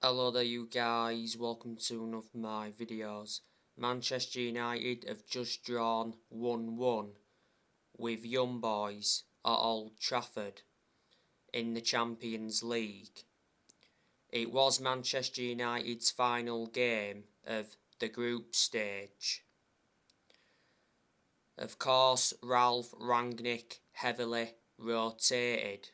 Hello there you guys, welcome to one of my videos. Manchester United have just drawn 1-1 with Young Boys at Old Trafford in the Champions League. It was Manchester United's final game of the group stage. Of course, Ralf Rangnick heavily rotated.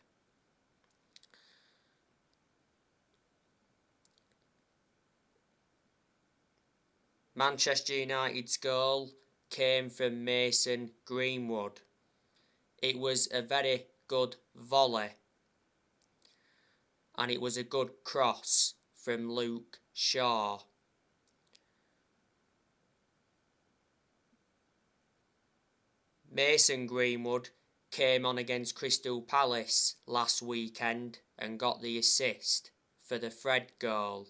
Manchester United's goal came from Mason Greenwood. It was a very good volley and it was a good cross from Luke Shaw. Mason Greenwood came on against Crystal Palace last weekend and got the assist for the Fred goal.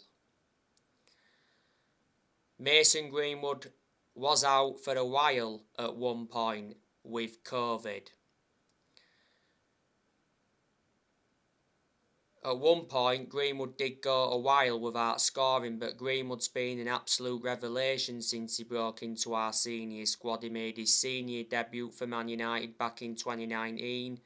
Mason Greenwood was out for a while at one point with COVID. At one point, Greenwood did go a while without scoring, but Greenwood's been an absolute revelation since he broke into our senior squad. He made his senior debut for Man United back in 2019.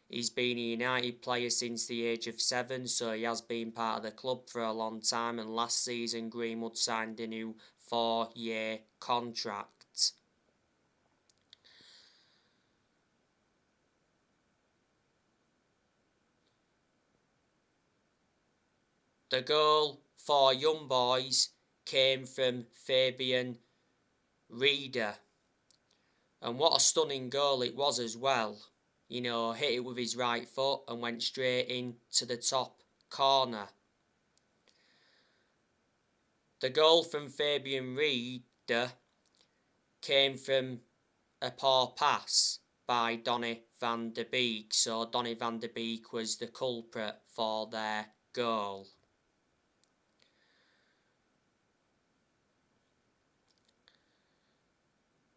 He's been a United player since the age of 7, so he has been part of the club for a long time, and last season Greenwood signed a new 4-year contract. The goal for Young Boys came from Fabian Rieder. And what a stunning goal it was as well. You know, hit it with his right foot and went straight into the top corner. The goal from Fabian Rieder came from a poor pass by Donny van de Beek. So Donny van de Beek was the culprit for their goal.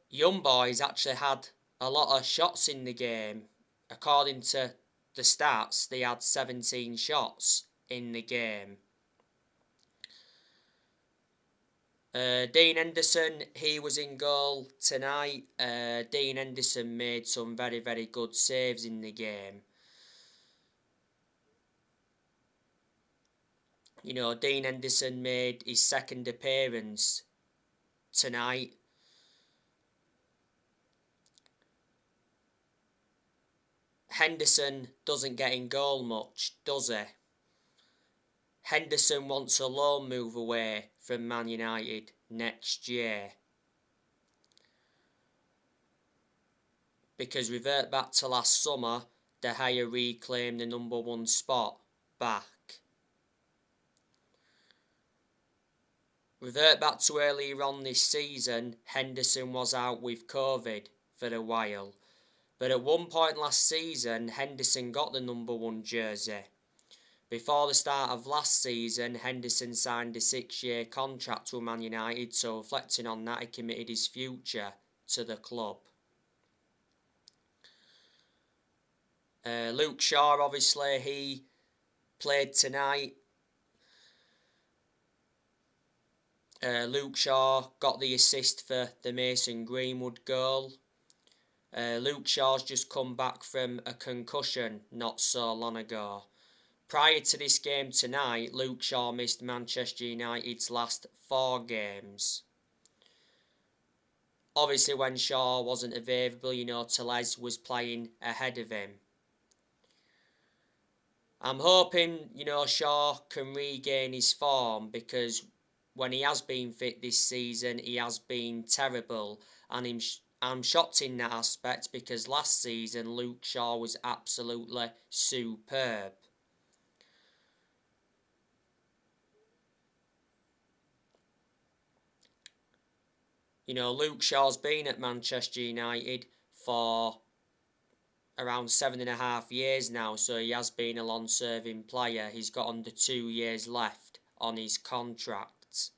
Young Boys actually had a lot of shots in the game. According to the stats, they had 17 shots in the game. Dean Henderson, he was in goal tonight. Dean Henderson made some very, very good saves in the game. You know, Dean Henderson made his second appearance tonight. Henderson doesn't get in goal much, does he? Henderson wants a loan move away from Man United next year. Because revert back to last summer, De Gea reclaimed the number 1 spot back. Revert back to earlier on this season, Henderson was out with COVID for a while. But at one point last season, Henderson got the number 1 jersey. Before the start of last season, Henderson signed a 6-year contract with Man United, so reflecting on that, he committed his future to the club. Luke Shaw, obviously, he played tonight. Luke Shaw got the assist for the Mason Greenwood goal. Luke Shaw's just come back from a concussion not so long ago. Prior to this game tonight, Luke Shaw missed Manchester United's last 4 games. Obviously, when Shaw wasn't available, you know, Tellez was playing ahead of him. I'm hoping, you know, Shaw can regain his form, because when he has been fit this season, he has been terrible, and I'm shocked in that aspect, because last season Luke Shaw was absolutely superb. You know, Luke Shaw's been at Manchester United for around 7.5 years now, so he has been a long-serving player. He's got under 2 years left on his contract.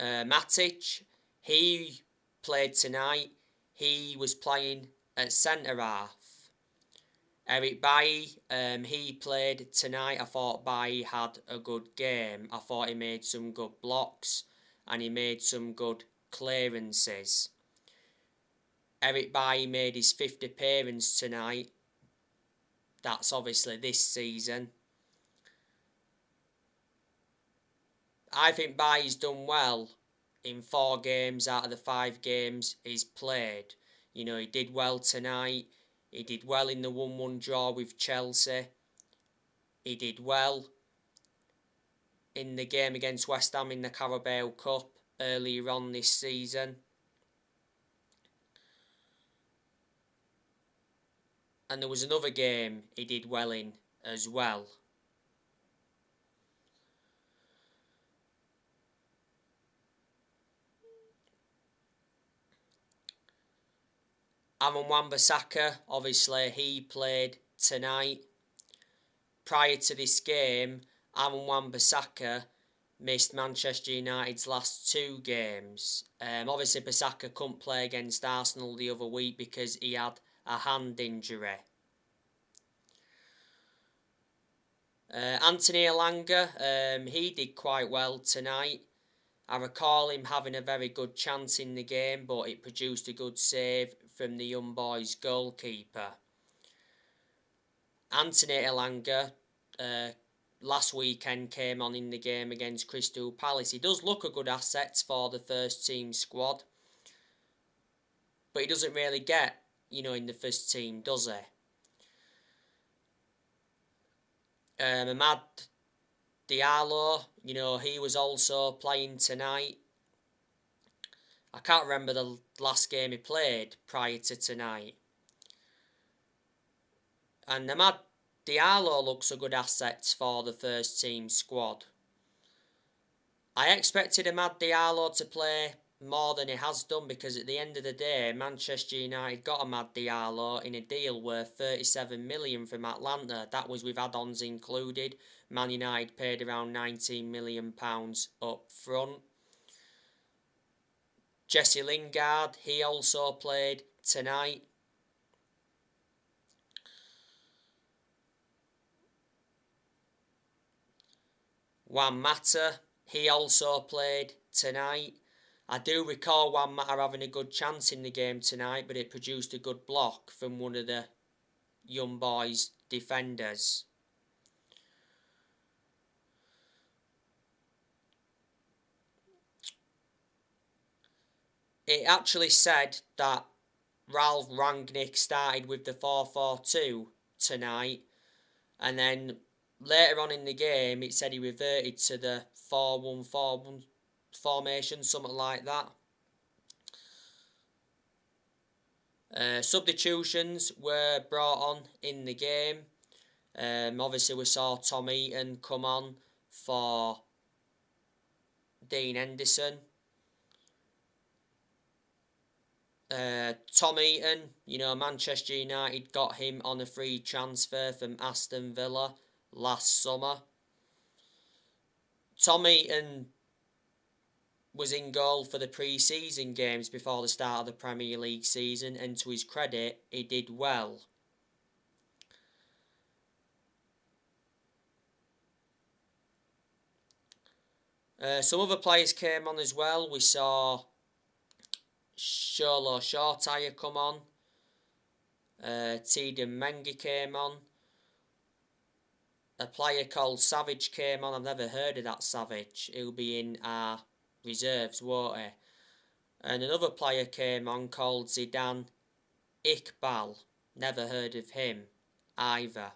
Matic, he played tonight. He was playing at centre-half. Eric Bailly, he played tonight. I thought Bailly had a good game. I thought he made some good blocks and he made some good clearances. Eric Bailly made his 5th appearance tonight. That's obviously this season. I think Bailly's done well in 4 games out of the 5 games he's played. You know, he did well tonight. He did well in the 1-1 draw with Chelsea. He did well in the game against West Ham in the Carabao Cup earlier on this season. And there was another game he did well in as well. Aaron Wan-Bissaka, obviously he played tonight. Prior to this game, Aaron Wan-Bissaka missed Manchester United's last 2 games. Obviously Bissaka couldn't play against Arsenal the other week because he had a hand injury. Anthony Elanga, he did quite well tonight. I recall him having a very good chance in the game, but it produced a good save from the young boys' goalkeeper. Anthony Elanga, last weekend came on in the game against Crystal Palace. He does look a good asset for the first team squad, but he doesn't really get, in the first team, does he? Amad Diallo, he was also playing tonight. I can't remember the last game he played prior to tonight. And Amad Diallo looks a good asset for the first team squad. I expected Amad Diallo to play more than he has done because at the end of the day, Manchester United got Amad Diallo in a deal worth £37 million from Atlanta. That was with add-ons included. Man United paid around £19 million up front. Jesse Lingard, he also played tonight. Juan Mata, he also played tonight. I do recall Juan Mata having a good chance in the game tonight, but it produced a good block from one of the young boys' defenders. It actually said that Ralph Rangnick started with the 4-4-2 tonight, and then later on in the game it said he reverted to the 4-1-4-1 formation, something like that. Substitutions were brought on in the game. Obviously we saw Tom Eaton come on for Dean Henderson. Tom Eaton, Manchester United got him on a free transfer from Aston Villa last summer. Tom Eaton was in goal for the pre-season games before the start of the Premier League season, and to his credit, he did well. Some other players came on as well. We saw Sholo Shortire come on. Tiedemann Mengi came on. A player called Savage came on. I've never heard of that Savage. He'll be in our reserves, won't he? And another player came on called Zidane Iqbal. Never heard of him either.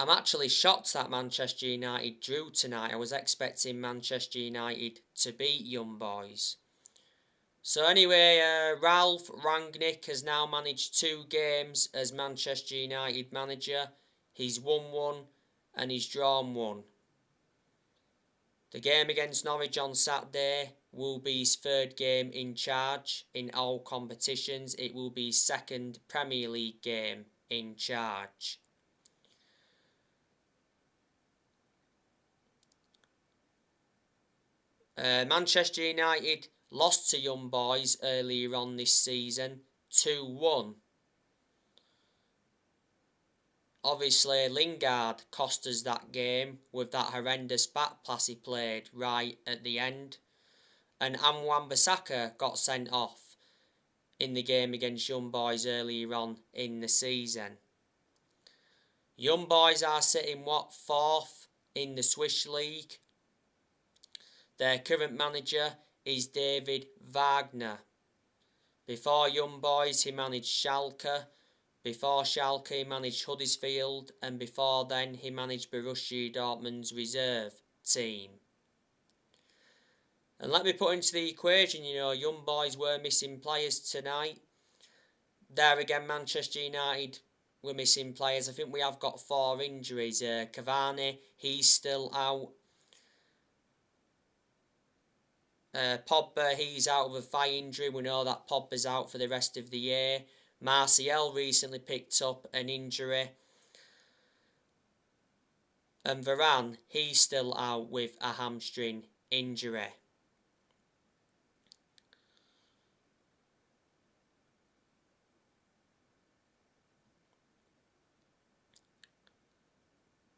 I'm actually shocked that Manchester United drew tonight. I was expecting Manchester United to beat Young Boys. So anyway, Ralph Rangnick has now managed 2 games as Manchester United manager. He's won 1 and he's drawn 1. The game against Norwich on Saturday will be his 3rd game in charge in all competitions. It will be his 2nd Premier League game in charge. Manchester United lost to Young Boys earlier on this season, 2-1. Obviously, Lingard cost us that game with that horrendous back pass he played right at the end. And Wan-Bissaka got sent off in the game against Young Boys earlier on in the season. Young Boys are sitting, 4th in the Swiss League. Their current manager is David Wagner. Before Young Boys, he managed Schalke. Before Schalke, he managed Huddersfield. And before then, he managed Borussia Dortmund's reserve team. And let me put into the equation, Young Boys were missing players tonight. There again, Manchester United were missing players. I think we have got 4 injuries. Cavani, he's still out. Pogba, he's out with a thigh injury. We know that Pogba's out for the rest of the year. Martial recently picked up an injury. And Varane, he's still out with a hamstring injury.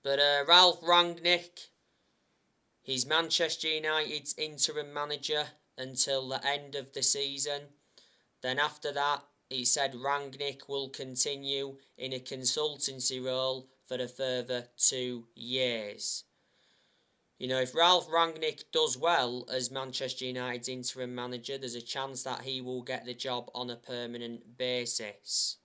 But Ralph Rangnick, he's Manchester United's interim manager until the end of the season. Then after that, he said Rangnick will continue in a consultancy role for a further 2 years. If Ralph Rangnick does well as Manchester United's interim manager, there's a chance that he will get the job on a permanent basis.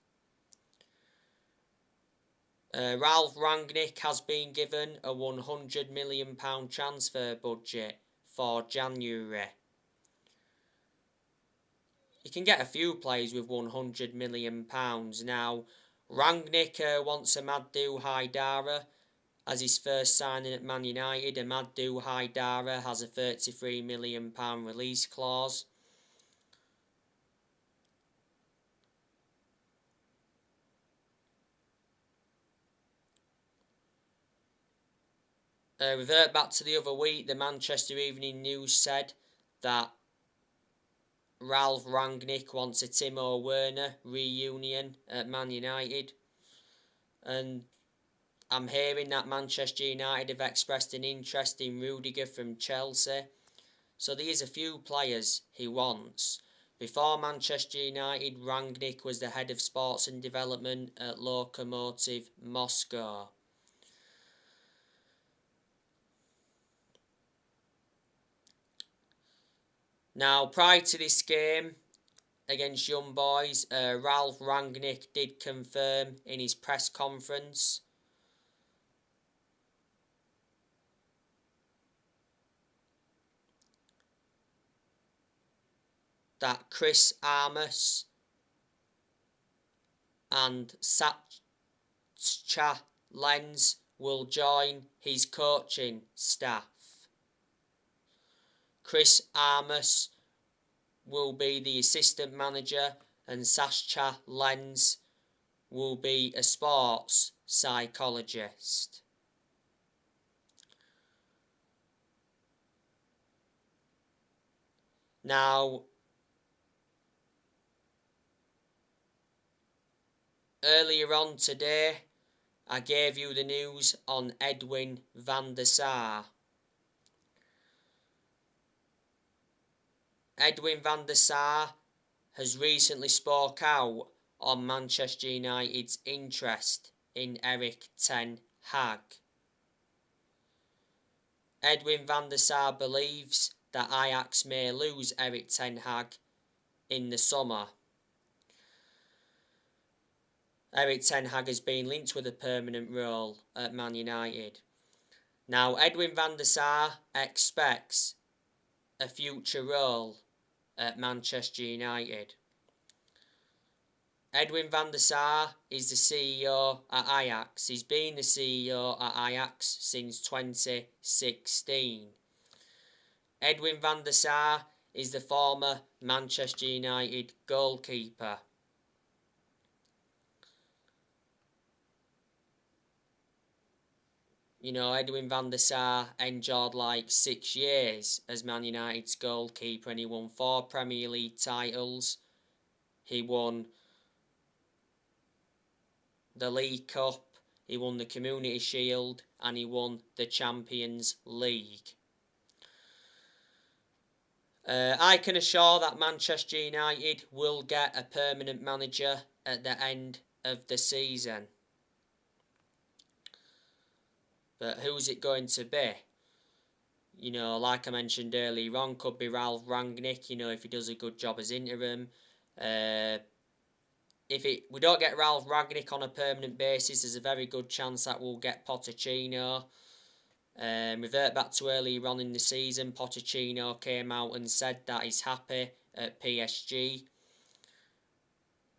Ralph Rangnick has been given a £100 million transfer budget for January. You can get a few players with £100 million. Now, Rangnick wants Amadou Haidara as his first signing at Man United. Amadou Haidara has a £33 million release clause. Revert back to the other week, the Manchester Evening News said that Ralph Rangnick wants a Timo Werner reunion at Man United. And I'm hearing that Manchester United have expressed an interest in Rudiger from Chelsea. So there's a few players he wants. Before Manchester United, Rangnick was the head of sports and development at Lokomotiv Moscow. Now, prior to this game against Young Boys, Ralph Rangnick did confirm in his press conference that Chris Armas and Satcha Lenz will join his coaching staff. Chris Armas will be the assistant manager and Sascha Lenz will be a sports psychologist. Now, earlier on today, I gave you the news on Edwin van der Sar. Edwin van der Sar has recently spoke out on Manchester United's interest in Erik ten Hag. Edwin van der Sar believes that Ajax may lose Erik ten Hag in the summer. Erik ten Hag has been linked with a permanent role at Man United. Now, Edwin van der Sar expects a future role at Manchester United. Edwin van der Sar is the CEO at Ajax. He's been the CEO at Ajax since 2016. Edwin van der Sar is the former Manchester United goalkeeper. Edwin van der Sar endured like 6 years as Man United's goalkeeper, and he won 4 Premier League titles. He won the League Cup, he won the Community Shield, and he won the Champions League. I can assure that Manchester United will get a permanent manager at the end of the season. But who's it going to be? Like I mentioned earlier on, could be Ralph Rangnick, if he does a good job as interim. If we don't get Ralph Rangnick on a permanent basis, there's a very good chance that we'll get Pochettino. Revert back to earlier on in the season, Pochettino came out and said that he's happy at PSG.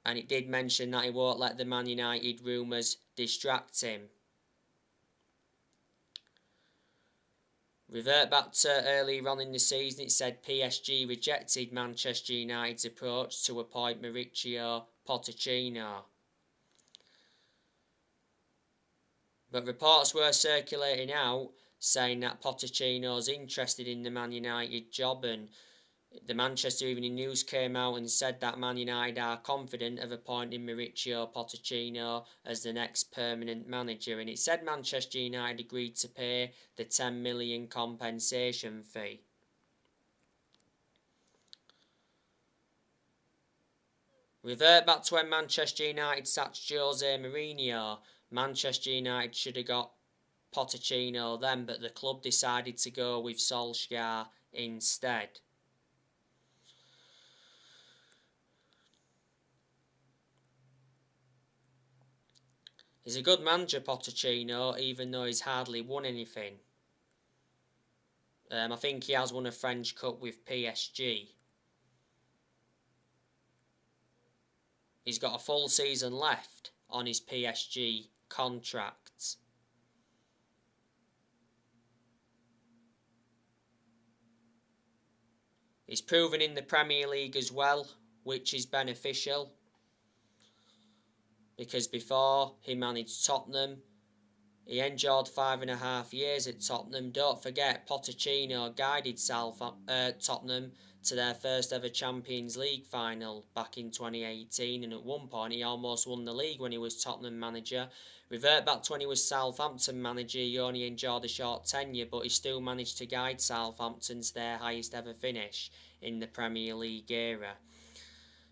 And it did mention that he won't let the Man United rumours distract him. Revert back to earlier on in the season, it said PSG rejected Manchester United's approach to appoint Mauricio Pochettino. But reports were circulating out saying that Pochettino's interested in the Man United job, and the Manchester Evening News came out and said that Man United are confident of appointing Mauricio Pochettino as the next permanent manager, and it said Manchester United agreed to pay the 10 million compensation fee. Revert back to when Manchester United sacked Jose Mourinho. Manchester United should have got Pochettino then, but the club decided to go with Solskjaer instead. He's a good manager, Pochettino, even though he's hardly won anything. I think he has won a French Cup with PSG. He's got a full season left on his PSG contract. He's proven in the Premier League as well, which is beneficial. Because before he managed Tottenham, he endured 5.5 years at Tottenham. Don't forget, Pochettino guided Tottenham to their first ever Champions League final back in 2018, and at one point he almost won the league when he was Tottenham manager. Revert back to when he was Southampton manager, he only endured a short tenure, but he still managed to guide Southampton to their highest ever finish in the Premier League era.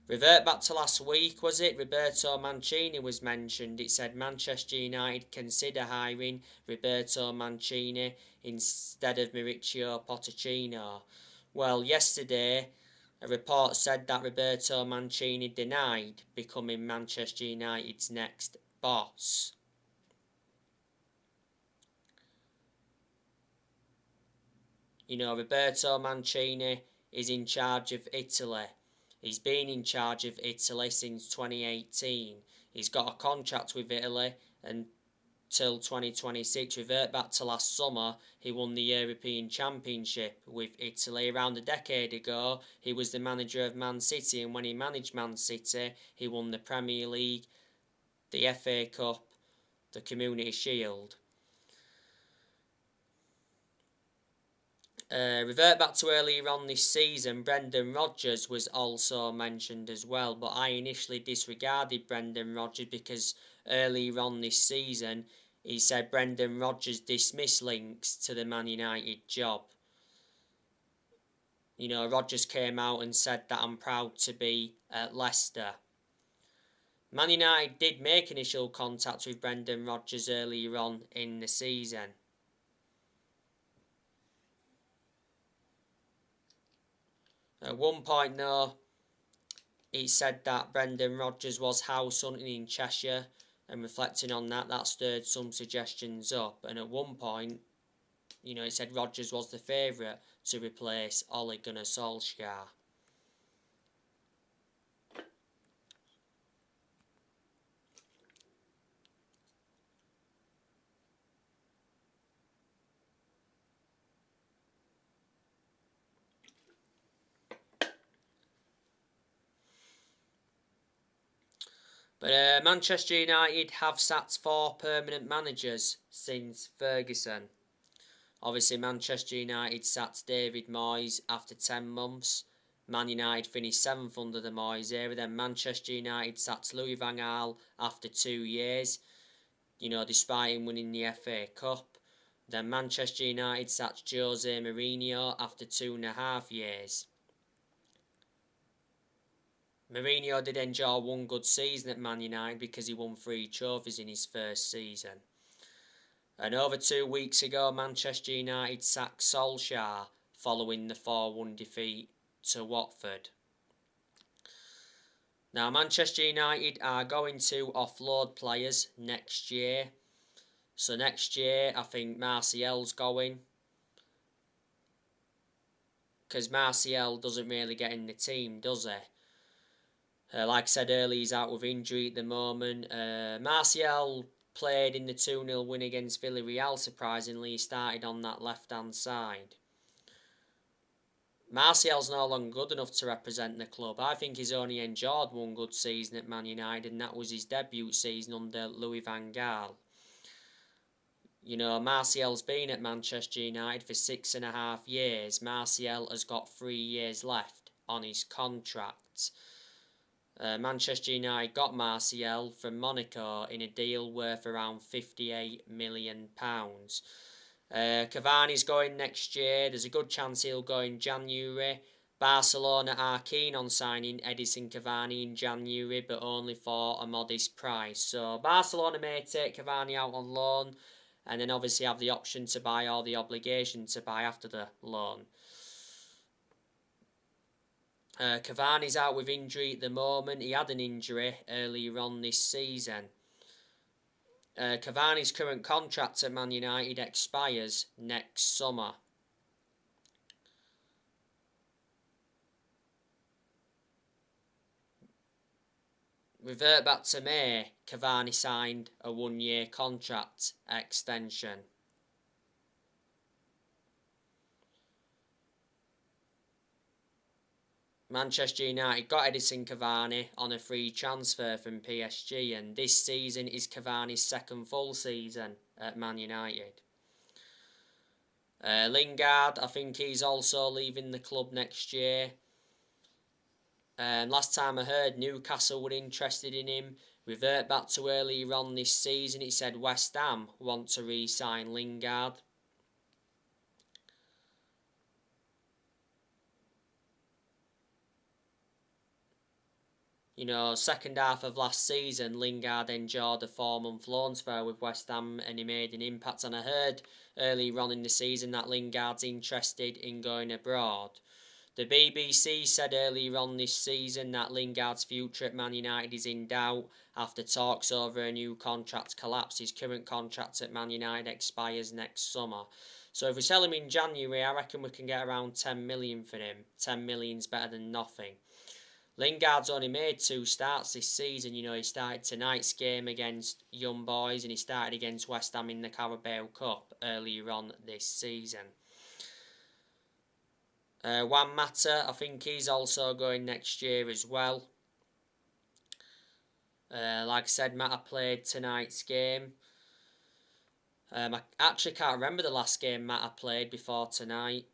Revert back to last week, was it? Roberto Mancini was mentioned. It said Manchester United consider hiring Roberto Mancini instead of Mauricio Pochettino. Well, yesterday, a report said that Roberto Mancini denied becoming Manchester United's next boss. Roberto Mancini is in charge of Italy. He's been in charge of Italy since 2018. He's got a contract with Italy until 2026. Revert back to last summer, he won the European Championship with Italy. Around a decade ago, he was the manager of Man City, and when he managed Man City, he won the Premier League, the FA Cup, the Community Shield. Revert back to earlier on this season, Brendan Rodgers was also mentioned as well, but I initially disregarded Brendan Rodgers because earlier on this season he said Brendan Rodgers dismissed links to the Man United job. Rodgers came out and said that I'm proud to be at Leicester. Man United did make initial contact with Brendan Rodgers earlier on in the season. At one point, though, he said that Brendan Rodgers was house hunting in Cheshire, and reflecting on that, that stirred some suggestions up. And at one point, he said Rodgers was the favourite to replace Ole Gunnar Solskjaer. But Manchester United have sacked 4 permanent managers since Ferguson. Obviously, Manchester United sacked David Moyes after 10 months. Man United finished 7th under the Moyes era. Then Manchester United sacked Louis van Gaal after 2 years, despite him winning the FA Cup. Then Manchester United sacked Jose Mourinho after 2.5 years. Mourinho did enjoy one good season at Man United because he won 3 trophies in his first season. And over 2 weeks ago, Manchester United sacked Solskjaer following the 4-1 defeat to Watford. Now, Manchester United are going to offload players next year. So next year, I think Martial's going, because Martial doesn't really get in the team, does he? Like I said earlier, he's out with injury at the moment. Martial played in the 2-0 win against Villarreal, surprisingly. He started on that left-hand side. Martial's no longer good enough to represent the club. I think he's only enjoyed one good season at Man United, and that was his debut season under Louis van Gaal. Martial's been at Manchester United for 6.5 years. Martial has got 3 years left on his contract. Manchester United got Martial from Monaco in a deal worth around £58 million. Cavani's going next year. There's a good chance he'll go in January. Barcelona are keen on signing Edison Cavani in January, but only for a modest price. So Barcelona may take Cavani out on loan, and then obviously have the option to buy or the obligation to buy after the loan. Cavani's out with injury at the moment. He had an injury earlier on this season. Cavani's current contract at Man United expires next summer. Revert back to May, Cavani signed a 1-year contract extension. Manchester United got Edison Cavani on a free transfer from PSG, and this season is Cavani's 2nd full season at Man United. Lingard, I think he's also leaving the club next year. Last time I heard, Newcastle were interested in him. Revert back to earlier on this season, it said West Ham want to re-sign Lingard. Second half of last season, Lingard enjoyed a 4-month loan spell with West Ham and he made an impact. And I heard earlier on in the season that Lingard's interested in going abroad. The BBC said earlier on this season that Lingard's future at Man United is in doubt after talks over a new contract collapsed. His current contract at Man United expires next summer. So if we sell him in January, I reckon we can get around 10 million for him. 10 million's better than nothing. Lingard's only made 2 starts this season. He started tonight's game against Young Boys and he started against West Ham in the Carabao Cup earlier on this season. Juan Mata, I think he's also going next year as well. Like I said, Mata played tonight's game. I actually can't remember the last game Mata played before tonight.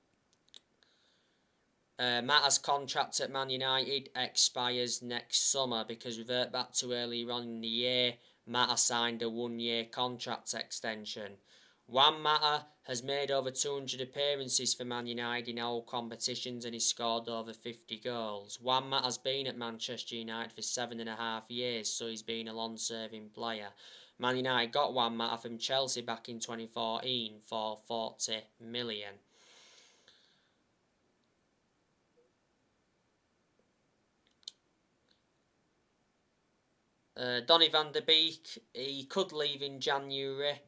Mata's contract at Man United expires next summer because revert back to earlier on in the year, Mata signed a 1-year contract extension. Juan Mata has made over 200 appearances for Man United in all competitions and he's scored over 50 goals. Juan Mata's been at Manchester United for 7.5 years, so he's been a long-serving player. Man United got Juan Mata from Chelsea back in 2014 for 40 million. Donny van der Beek, he could leave in January.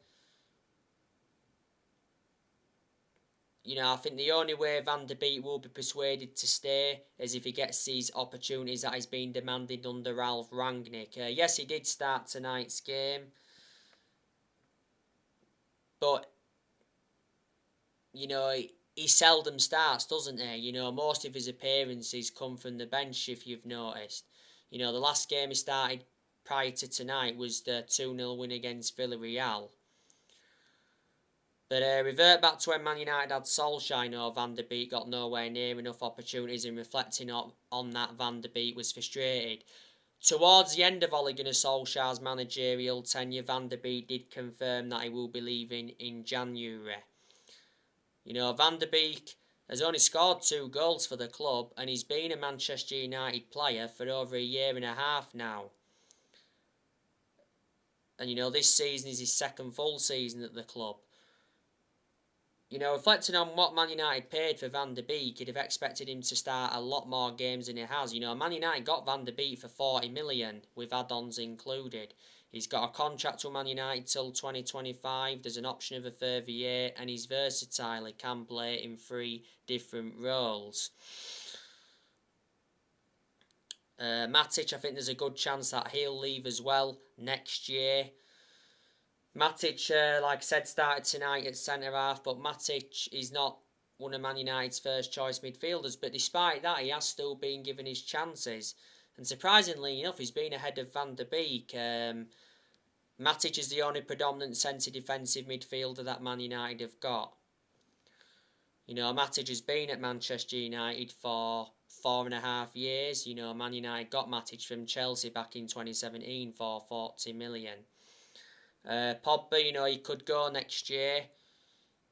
I think the only way Van der Beek will be persuaded to stay is if he gets these opportunities that he's been demanded under Ralf Rangnick. Yes, he did start tonight's game, but he seldom starts, doesn't he? Most of his appearances come from the bench, if you've noticed. The last game he started prior to tonight was the 2-0 win against Villarreal. But revert back to when Man United had Solskjaer, Van der Beek got nowhere near enough opportunities, and reflecting on that, Van der Beek was frustrated. Towards the end of Ole Gunnar Solskjaer's managerial tenure, Van der Beek did confirm that he will be leaving in January. Van der Beek has only scored 2 goals for the club, and he's been a Manchester United player for over a year and a half now. And this season is his second full season at the club. Reflecting on what Man United paid for Van der Beek, you'd have expected him to start a lot more games than he has. Man United got Van der Beek for 40 million, with add-ons included. He's got a contract with Man United till 2025, there's an option of a further year, and he's versatile, he can play in 3 different roles. Matic, I think there's a good chance that he'll leave as well next year. Matic, like I said, started tonight at centre-half, but Matic is not one of Man United's first-choice midfielders, but despite that, he has still been given his chances. And surprisingly enough, he's been ahead of Van der Beek. Matic is the only predominant centre defensive midfielder that Man United have got. Matic has been at Manchester United for 4.5 years. Man United got Matic from Chelsea back in 2017 for 40 million. Pogba, he could go next year.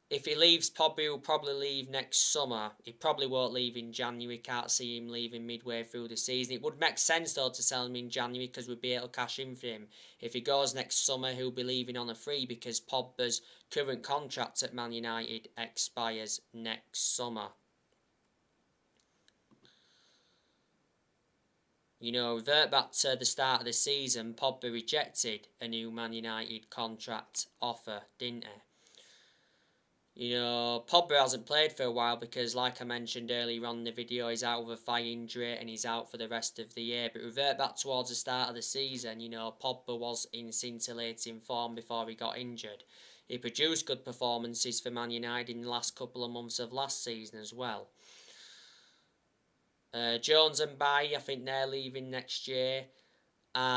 If he leaves, Pogba will probably leave next summer. He probably won't leave in January. Can't see him leaving midway through the season. It would make sense though to sell him in January because we'd be able to cash in for him. If he goes next summer, he'll be leaving on a free because Pogba's current contract at Man United expires next summer. Revert back to the start of the season, Pogba rejected a new Man United contract offer, didn't he? Pogba hasn't played for a while because, like I mentioned earlier on in the video, he's out with a thigh injury and he's out for the rest of the year. But revert back towards the start of the season, Pogba was in scintillating form before he got injured. He produced good performances for Man United in the last couple of months of last season as well. Jones and Bailly, I think they're leaving next year.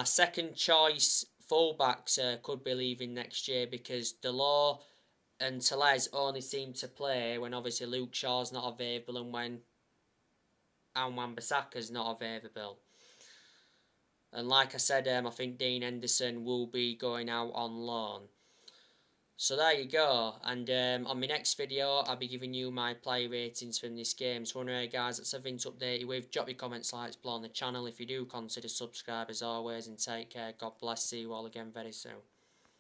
Second choice fullbacks could be leaving next year because Delors and Tellez only seem to play when obviously Luke Shaw's not available and when Wan-Bissaka's not available. And like I said, I think Dean Henderson will be going out on loan. So there you go, and on my next video I'll be giving you my player ratings from this game. So anyway guys, that's everything to update you with. Drop your comments, likes below on the channel if you do consider subscribe as always, and take care. God bless, see you all again very soon.